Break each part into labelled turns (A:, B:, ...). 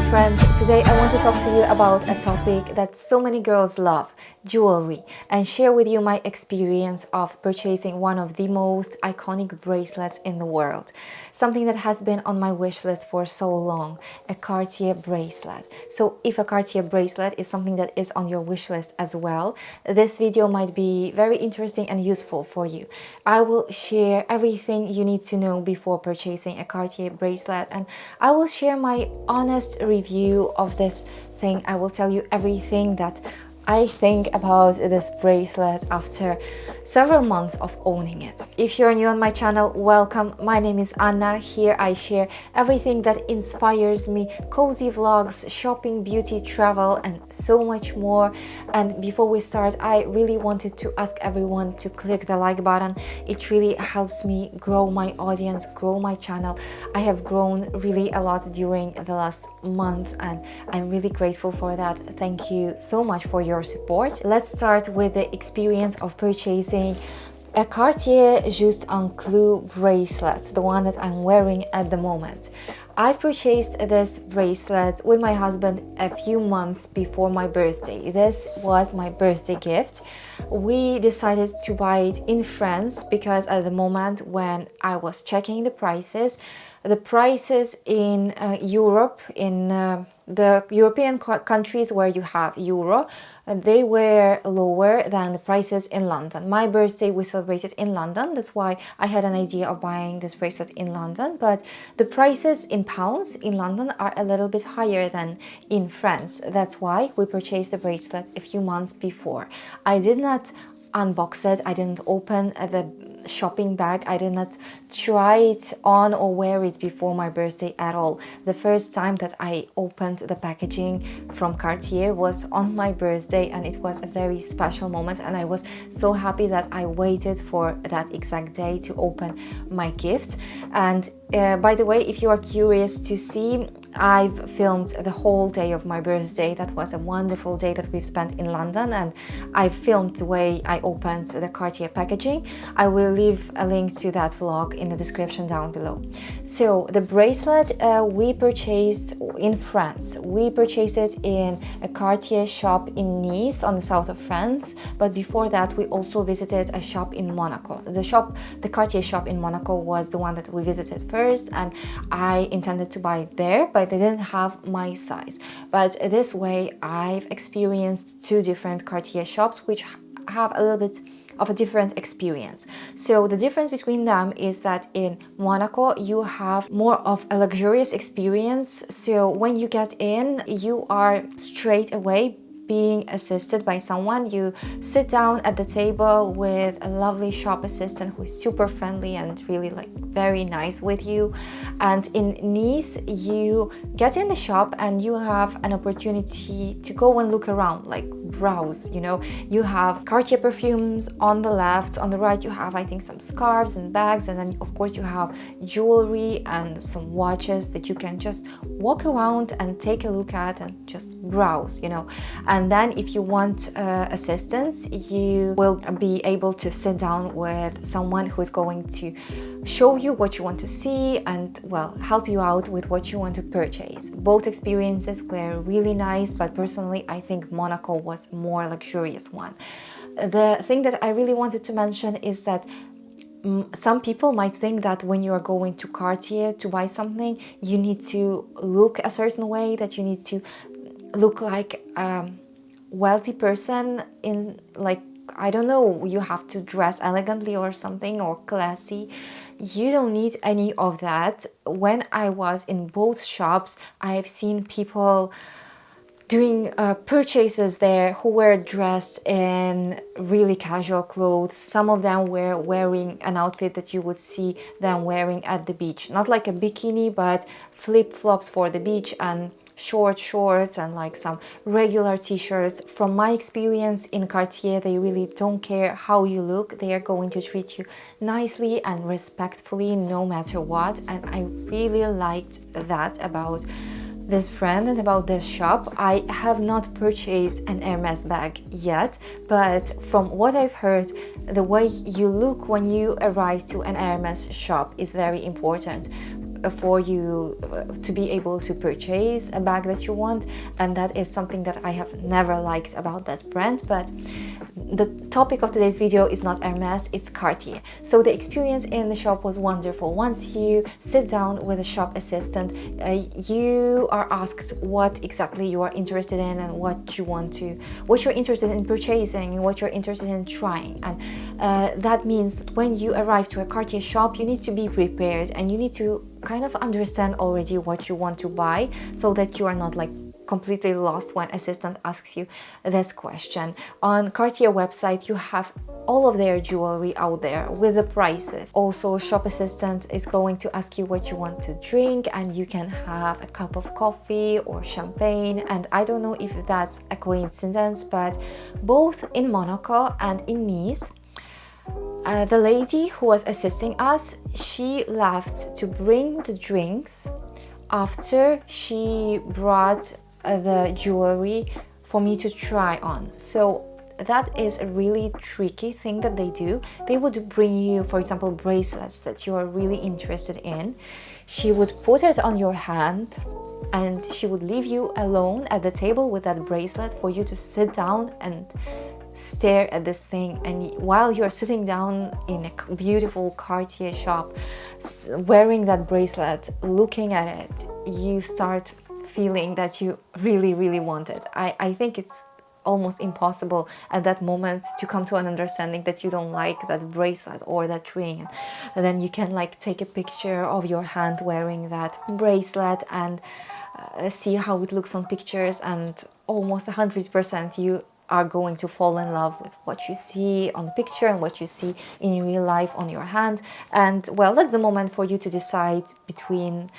A: friends, today I want to talk to you about a topic that so many girls love, jewelry, and share with you my experience of purchasing one of the most iconic bracelets in the world. Something that has been on my wish list for so long, a Cartier bracelet. So if a Cartier bracelet is something that is on your wish list as well, this video might be very interesting and useful for you. I will share everything you need to know before purchasing a Cartier bracelet, and I will share my honest review of this thing. I will tell you everything that I think about this bracelet after several months of owning it. If you're new on my channel, welcome. My name is Anna. Here I share everything that inspires me, cozy vlogs, shopping, beauty, travel, and so much more. And before we start, I really wanted to ask everyone to click the like button. It really helps me grow my audience, grow my channel. I have grown really a lot during the last month, and I'm really grateful for that. Thank you so much for your support. Let's start with the experience of purchasing a Cartier Juste Un Clou bracelet, the one that I'm wearing at the moment. I've purchased this bracelet with my husband a few months before my birthday. This was my birthday gift. We decided to buy it in France because at the moment when I was checking the prices in Europe, in the European countries where you have euro, they were lower than the prices in London. My birthday we celebrated in London, that's why I had an idea of buying this bracelet in London, but the prices in pounds in London are a little bit higher than in France. That's why we purchased the bracelet a few months before. I did not unbox it, I didn't open the shopping bag, I did not try it on or wear it before my birthday at all. The first time that I opened the packaging from Cartier was on my birthday, and it was a very special moment, and I was so happy that I waited for that exact day to open my gift. And by the way, if you are curious to see, I've filmed the whole day of my birthday. That was a wonderful day that we've spent in London, and I filmed the way I opened the Cartier packaging. I will leave a link to that vlog in the description down below. So the bracelet we purchased in France. We purchased it in a Cartier shop in Nice on the south of France, but before that we also visited a shop in Monaco. The Cartier shop in Monaco was the one that we visited first, and I intended to buy it there, but they didn't have my size. But this way I've experienced two different Cartier shops which have a little bit of a different experience. So the difference between them is that in Monaco you have more of a luxurious experience. So when you get in, you are straight away being assisted by someone. You sit down at the table with a lovely shop assistant who is super friendly and really very nice with you. And in Nice, you get in the shop and you have an opportunity to go and look around, browse, you have Cartier perfumes on the left. On the right you have, I think, some scarves and bags, and then of course you have jewelry and some watches that you can just walk around and take a look at and just browse, And then if you want assistance, you will be able to sit down with someone who is going to show you what you want to see and, well, help you out with what you want to purchase. Both experiences were really nice, but personally I think Monaco was more luxurious one. The thing that I really wanted to mention is that some people might think that when you are going to Cartier to buy something, you need to look a certain way, that you need to look like a wealthy person in, I don't know, you have to dress elegantly or something, or classy. You don't need any of that. When I was in both shops, I've seen people doing purchases there who were dressed in really casual clothes. Some of them were wearing an outfit that you would see them wearing at the beach. Not like a bikini, but flip-flops for the beach and short shorts and some regular t-shirts. From my experience in Cartier, they really don't care how you look. They are going to treat you nicely and respectfully no matter what, and I really liked that about this brand and about this shop. I have not purchased an Hermes bag yet, but from what I've heard, the way you look when you arrive to an Hermes shop is very important. for you to be able to purchase a bag that you want, and that is something that I have never liked about that brand. But the topic of today's video is not Hermes, it's Cartier. So the experience in the shop was wonderful. Once you sit down with a shop assistant, you are asked what exactly you are interested in and what you're interested in purchasing and what you're interested in trying. And that means that when you arrive to a Cartier shop, you need to be prepared and you need to kind of understand already what you want to buy, so that you are not like completely lost when assistant asks you this question. On Cartier website, you have all of their jewelry out there with the prices. Also, shop assistant is going to ask you what you want to drink, and you can have a cup of coffee or champagne. And I don't know if that's a coincidence, but both in Monaco and in Nice, the lady who was assisting us, she left to bring the drinks after she brought the jewelry for me to try on. So that is a really tricky thing that they do. They would bring you, for example, bracelets that you are really interested in. She would put it on your hand and she would leave you alone at the table with that bracelet for you to sit down and stare at this thing. And while you're sitting down in a beautiful Cartier shop wearing that bracelet, looking at it, you start feeling that you really want it. I think it's almost impossible at that moment to come to an understanding that you don't like that bracelet or that ring. And then you can like take a picture of your hand wearing that bracelet and see how it looks on pictures, and almost 100% you are going to fall in love with what you see on picture and what you see in real life on your hand. And well, that's the moment for you to decide between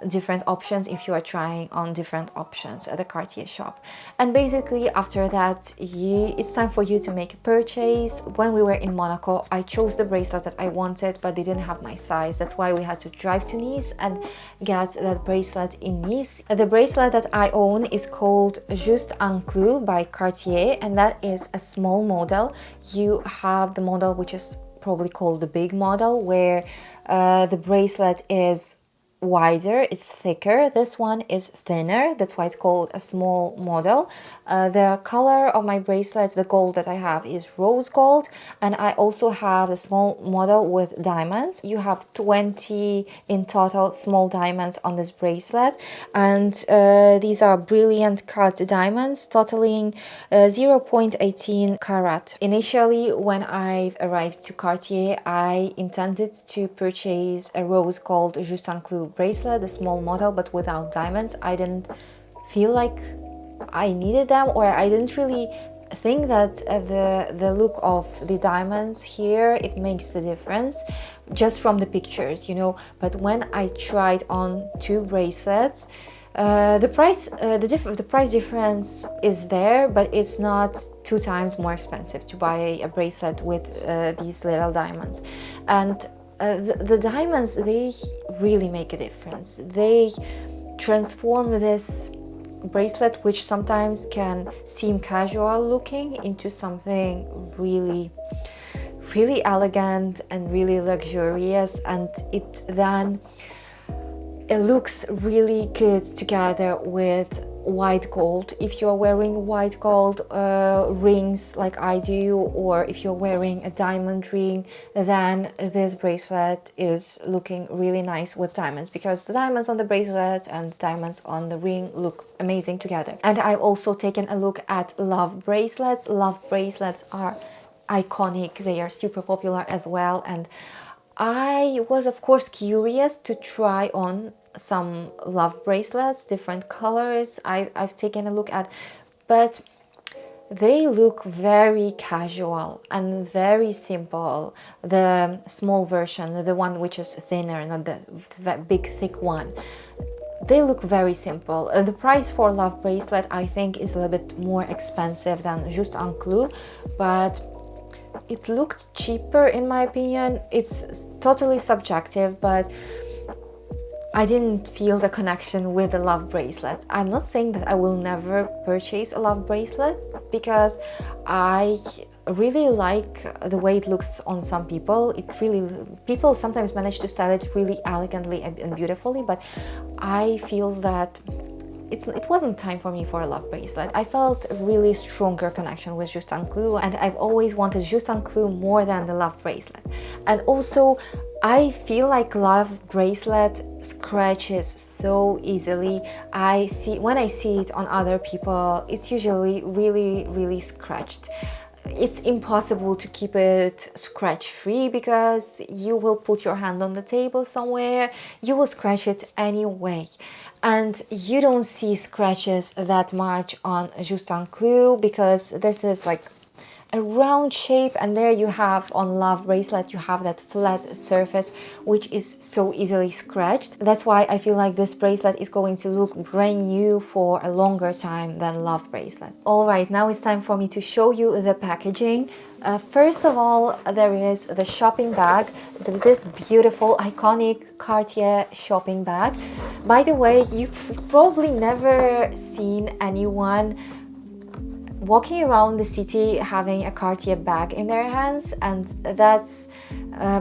A: different options if you are trying on different options at the Cartier shop. And basically after that, it's time for you to make a purchase. When we were in Monaco, I chose the bracelet that I wanted, but they didn't have my size. That's why we had to drive to Nice and get that bracelet in Nice. The bracelet that I own is called Juste Un Clou by Cartier, and that is a small model. You have the model which is probably called the big model, where the bracelet is wider, it's thicker. This one is thinner, that's why it's called a small model. The color of my bracelet, the gold that I have, is rose gold, and I also have the small model with diamonds. You have 20 in total small diamonds on this bracelet, and these are brilliant cut diamonds totaling 0.18 carat. Initially, when I arrived to Cartier, I intended to purchase a rose gold Juste Un Clou bracelet, the small model, but without diamonds. I didn't feel like I needed them, or I didn't really think that the look of the diamonds here, it makes the difference just from the pictures, you know. But when I tried on two bracelets, the price difference is there, but it's not 2 times more expensive to buy a bracelet with these little diamonds. And the diamonds, they really make a difference. They transform this bracelet, which sometimes can seem casual looking, into something really elegant and really luxurious, and it looks really good together with white gold. If you're wearing white gold rings like I do, or if you're wearing a diamond ring, then this bracelet is looking really nice with diamonds, because the diamonds on the bracelet and diamonds on the ring look amazing together. And I've also taken a look at love bracelets. Love bracelets are iconic, they are super popular as well, and I was of course curious to try on some love bracelets, different colors I've taken a look at, but they look very casual and very simple. The small version, the one which is thinner, not the big thick one, they look very simple. The price for love bracelet, I think, is a little bit more expensive than Juste Un Clou, but it looked cheaper in my opinion. It's totally subjective, but I didn't feel the connection with the love bracelet. I'm not saying that I will never purchase a love bracelet, because I really like the way it looks on some people. People sometimes manage to style it really elegantly and beautifully, but I feel that it wasn't time for me for a love bracelet. I felt a really stronger connection with Juste Un Clou, and I've always wanted Juste Un Clou more than the love bracelet. And also, I feel like love bracelet scratches so easily. When I see it on other people, it's usually really scratched. It's impossible to keep it scratch free because you will put your hand on the table somewhere, you will scratch it anyway. And you don't see scratches that much on Juste Un Clou because this is like a round shape, and there you have on love bracelet, you have that flat surface which is so easily scratched. That's why I feel like this bracelet is going to look brand new for a longer time than love bracelet. All right, now it's time for me to show you the packaging. First of all, there is the shopping bag, this beautiful iconic Cartier shopping bag. By the way, you've probably never seen anyone walking around the city having a Cartier bag in their hands, and that's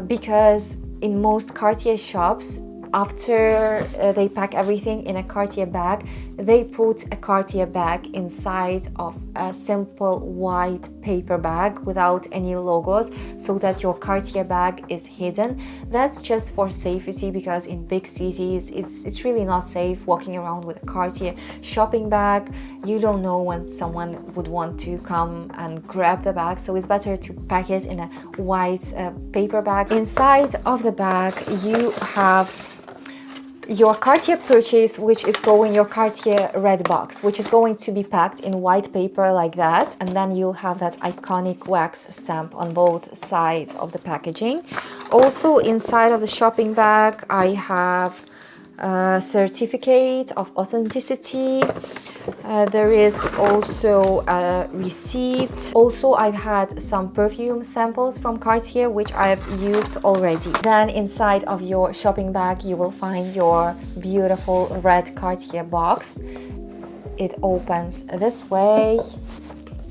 A: because in most Cartier shops, after they pack everything in a Cartier bag, they put a Cartier bag inside of a simple white paper bag without any logos, so that your Cartier bag is hidden. That's just for safety, because in big cities it's really not safe walking around with a Cartier shopping bag. You don't know when someone would want to come and grab the bag, so it's better to pack it in a white paper bag. Inside of the bag you have your Cartier purchase, which is your Cartier red box, which is going to be packed in white paper like that, and then you'll have that iconic wax stamp on both sides of the packaging. Also inside of the shopping bag I have a certificate of authenticity. There is also a receipt. Also, I've had some perfume samples from Cartier which I've used already. Then inside of your shopping bag you will find your beautiful red Cartier box. It opens this way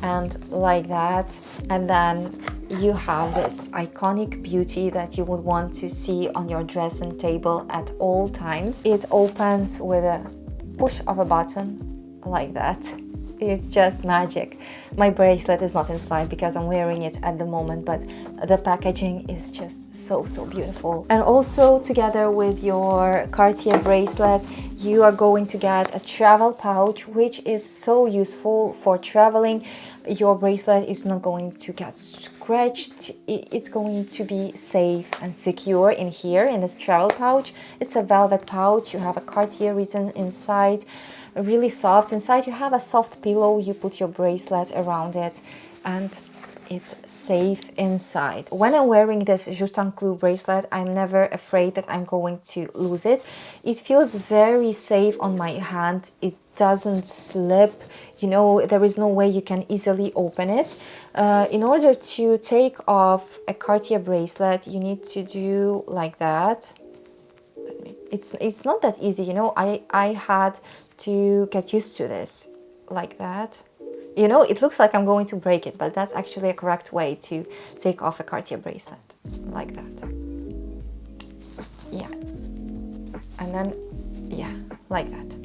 A: and like that, and then you have this iconic beauty that you would want to see on your dressing table at all times. It opens with a push of a button like that. It's just magic. My bracelet is not inside because I'm wearing it at the moment, but the packaging is just so beautiful. And also, together with your Cartier bracelet, you are going to get a travel pouch, which is so useful for traveling. Your bracelet is not going to get scratched. It's going to be safe and secure in here, in this travel pouch. It's a velvet pouch. You have a Cartier written inside, really soft. Inside you have a soft pillow. You put your bracelet around it and it's safe inside. When I'm wearing this Juste Un Clou bracelet, I'm never afraid that I'm going to lose it. It feels very safe on my hand. It doesn't slip. You know, there is no way you can easily open it. In order to take off a Cartier bracelet, you need to do like that. It's not that easy, you know. I had to get used to this, like that. You know, it looks like I'm going to break it, but that's actually a correct way to take off a Cartier bracelet, like that. Yeah. And then, yeah, like that.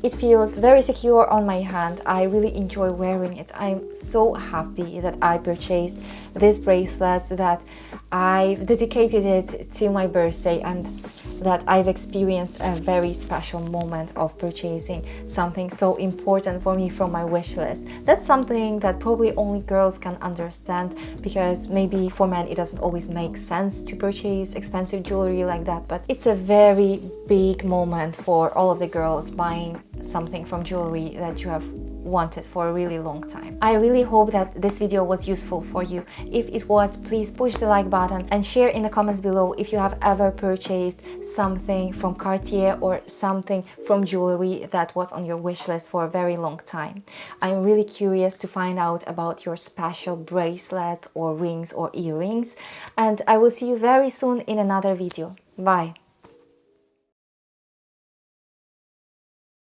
A: It feels very secure on my hand. I really enjoy wearing it. I'm so happy that I purchased this bracelet, that I've dedicated it to my birthday, and that I've experienced a very special moment of purchasing something so important for me from my wish list. That's something that probably only girls can understand, because maybe for men it doesn't always make sense to purchase expensive jewelry like that, but it's a very big moment for all of the girls buying something from jewelry that you have wanted for a really long time. I really hope that this video was useful for you. If it was, please push the like button and share in the comments below if you have ever purchased something from Cartier or something from jewelry that was on your wish list for a very long time. I'm really curious to find out about your special bracelets or rings or earrings, and I will see you very soon in another video. Bye!